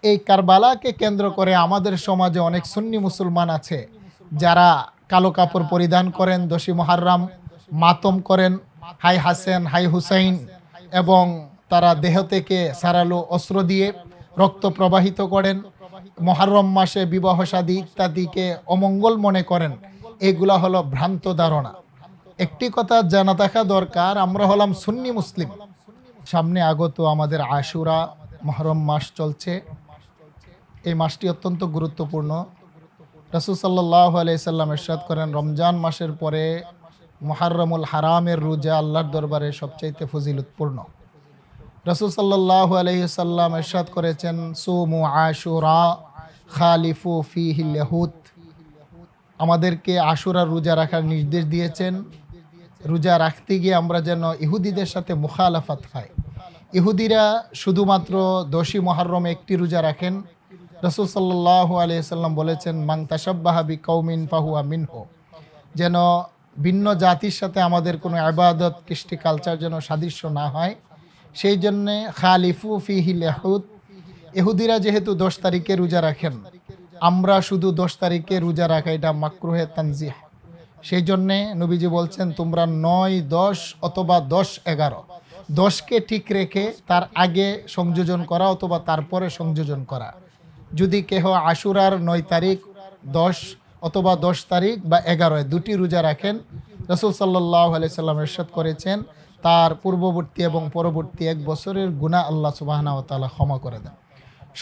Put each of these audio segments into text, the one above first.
এই কারবালাকে কেন্দ্র করে আমাদের সমাজে অনেক সুন্নি মুসলমান আছে যারা কালো কাপড় পরিধান করেন, 10ই মুহররম মাতম করেন, হাই হাসেন হাই হুসাইন, এবং তারা দেহ থেকে সারালো অস্ত্র দিয়ে রক্ত প্রবাহিত করেন। মুহররম মাসে বিবাহ শাদী ইত্যাদিকে অমঙ্গল মনে করেন। এগুলা হলো ভ্রান্ত ধারণা। একটি কথা জানা থাকা দরকার, আমরা হলাম সুন্নি মুসলিম। সামনে আগত আমাদের আশুরা মুহররম মাস চলছে। এই মাসটি অত্যন্ত গুরুত্বপূর্ণ। রাসূল সাল্লাল্লাহু আলাইহি সাল্লাম ইরশাদ করেন, রমজান মাসের পরে মুহররমুল হারামের রোজা আল্লাহর দরবারে সবচাইতে ফজিলতপূর্ণ। রাসূল সাল্লাল্লাহু আলাইহি সাল্লাম ইরশাদ করেছেন, সুমু আশুরা খালিফু ফিহিল ইয়াহুদ। আমাদেরকে আশুরার রোজা রাখার নির্দেশ দিয়েছেন। রোজা রাখতে গিয়ে আমরা যেন ইহুদিদের সাথে মুখালাফাত খাই। ইহুদিরা শুধুমাত্র 10ই মুহররমে একটি রোজা রাখেন। রাসূল সাল্লাল্লাহু আলাইহি সাল্লাম বলেছেন, মান তাশাব্বাহা বিকাউমিন ফাহুয়া মিনহু। যেন ভিন্ন জাতির সাথে আমাদের কোনো ইবাদত, কৃষ্টি, কালচার যেন সাদৃশ্য না হয়, সেই জন্যে খালিফু ফিহিল ইয়াহুদ। ইহুদিরা যেহেতু 10 তারিখে রোজা রাখেন, আমরা শুধু 10 তারিখে রোজা রাখা এটা মাকরুহে তানজিহ। সেই জন্যে নবীজি বলছেন, তোমরা 9, 10 অথবা 10, 11, 10কে ঠিক রেখে তার আগে সংযোজন করা অথবা তারপরে সংযোজন করা। যদি কেহ আশুরার 9 তারিখ, 10 অথবা 10 তারিখ বা 11 দুটি রোজা রাখেন, রাসূল সাল্লাল্লাহু আলাইহি সাল্লাম ইরশাদ করেছেন, তার পূর্ববর্তী এবং পরবর্তী 1 বছরের গুনাহ আল্লাহ সুবহানাহু ওয়া তাআলা ক্ষমা করে দেন।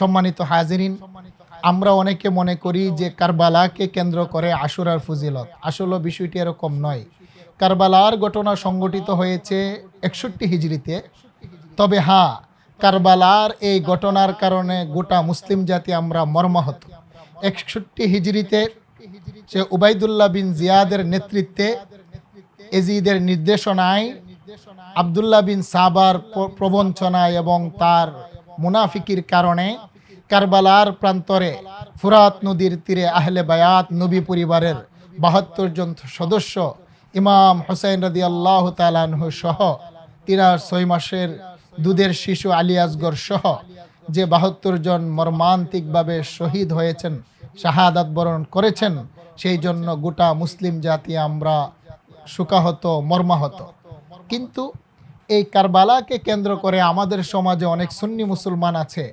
সম্মানিত হাজিরিন, আমরা অনেকে মনে করি যে কারবালাকে কেন্দ্র করে আশুরার ফজিলত। আসলে বিষয়টি এরকম নয়। কারবালার ঘটনা সংঘটিত হয়েছে 61 হিজরিতে। তবে হ্যাঁ, কারবালার এই ঘটনার কারণে গোটা মুসলিম জাতি আমরা মর্মাহত। 61 হিজরিতে সে উবাইদুল্লাহ বিন জিয়াদের নেতৃত্বে, এজিদের নির্দেশনায়, আবদুল্লাহ বিন সাবার প্রবঞ্চনায় এবং তার মুনাফিকির কারণে কারবালার প্রান্তরে ফুরাত নদীর তীরে আহলে বায়াত নবী পরিবারের 72 জন সদস্য, ইমাম হুসাইন রাদিয়াল্লাহু তাআলা আনহু সহ 6 মাসের দুধের শিশু আলী আসগর সহ যে 72 জন মর্মান্তিকভাবে শহীদ হয়েছেন, শাহাদাত বরণ করেছেন, সেই জন্য গোটা মুসলিম জাতি আমরা শোকাহত, মর্মাহত। কিন্তু এই কারবালাকে কেন্দ্র করে আমাদের সমাজে অনেক সুন্নি মুসলমান আছে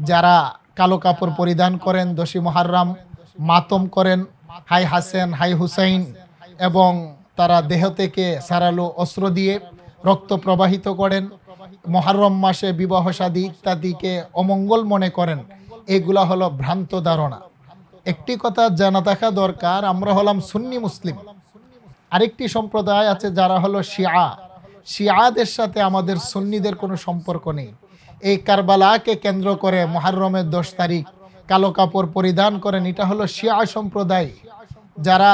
যারা কালো কাপড় পরিধান করেন, 10ই মুহররম মাতম করেন, হাই হাসেন হাই হুসাইন, এবং তারা দেহ থেকে সারালো অস্ত্র দিয়ে রক্ত প্রবাহিত করেন। মুহররম মাসে বিবাহ শাদী ইত্যাদিকে অমঙ্গল মনে করেন। এগুলা হলো ভ্রান্ত ধারণা। একটি কথা জানা থাকা দরকার, আমরা হলাম সুন্নি মুসলিম। আরেকটি সম্প্রদায় আছে যারা হলো শিয়া। শিয়াদের সাথে আমাদের সুন্নিদের কোনো সম্পর্ক নেই। এই কারবালাকে কেন্দ্র করে মুহররমের 10 তারিখ কালো কাপড় পরিধান করেন, এটা হলো শিয়া সম্প্রদায়। যারা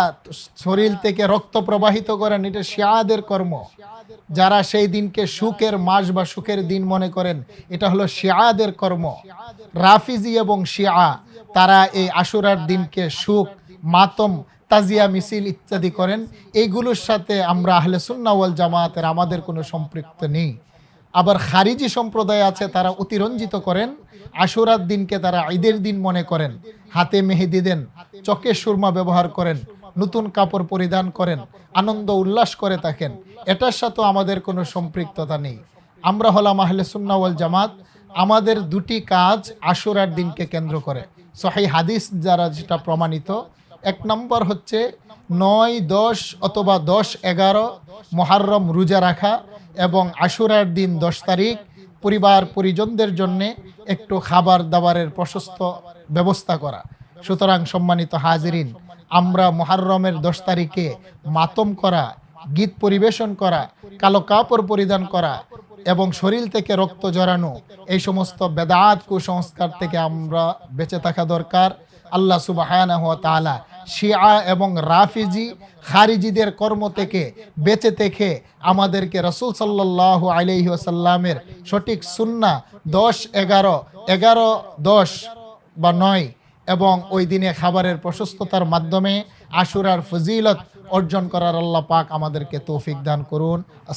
শরীর থেকে রক্ত প্রবাহিত করেন, এটা শিয়াদের কর্ম। যারা সেই দিনকে সুখের মাস বা সুখের দিন মনে করেন, এটা হলো শিয়াদের কর্ম। রাফিজি এবং শিয়া তারা এই আশুরার দিনকে সুখ, মাতম, তাজিয়া মিছিল ইত্যাদি করেন। এইগুলোর সাথে আমরা আহলে সুন্নাহ ওয়াল জামাতের আমাদের কোনো সম্পৃক্ত নেই। আবার খারিজি সম্প্রদায় আছে, তারা অতিরঞ্জিত করেন। আশুরার দিনকে তারা ঈদের দিন মনে করেন, হাতে মেহেদি দেন, চোখে সুরমা ব্যবহার করেন, নতুন কাপড় পরিধান করেন, আনন্দ উল্লাস করে থাকেন। এটার সাথে আমাদের কোনো সম্পৃক্ততা নেই। আমরা হলাম আহলে সুন্নাহ ওয়াল জামাত। আমাদের দুটি কাজ আশুরার দিনকে কেন্দ্র করে। সহিহ হাদিস যারা যেটা প্রমাণিত, 1 নম্বর হচ্ছে 9, 10 অথবা 10, 11 মুহররম রোজা রাখা এবং আশুরার দিন 10 তারিখ পরিবার পরিজনদের জন্য একটু খাবার দাবারের প্রশস্ত ব্যবস্থা করা। সুতরাং সম্মানিত হাজিরিন, আমরা মুহররমের 10 তারিখে মাতম করা, গীত পরিবেশন করা, কালো কাপড় পরিধান করা এবং শরীর থেকে রক্ত জড়ানো, এই সমস্ত বেদাত কুসংস্কার থেকে আমরা বেঁচে থাকা দরকার। আল্লাহ সুবহানাহু ওয়া তাআলা শিয়া এবং রাফিজি খারিজিদের কর্ম থেকে বেঁচে থেকে আমাদেরকে রাসূল সাল্লাল্লাহু আলাইহি ওয়াসাল্লামের সঠিক সুন্নাহ 10, 11, 11, 10 বা 9 এবং ওই দিনে খাবারের প্রশস্ততার মাধ্যমে আশুরার ফজিলত অর্জন করার আল্লাহ পাক আমাদেরকে তৌফিক দান করুন।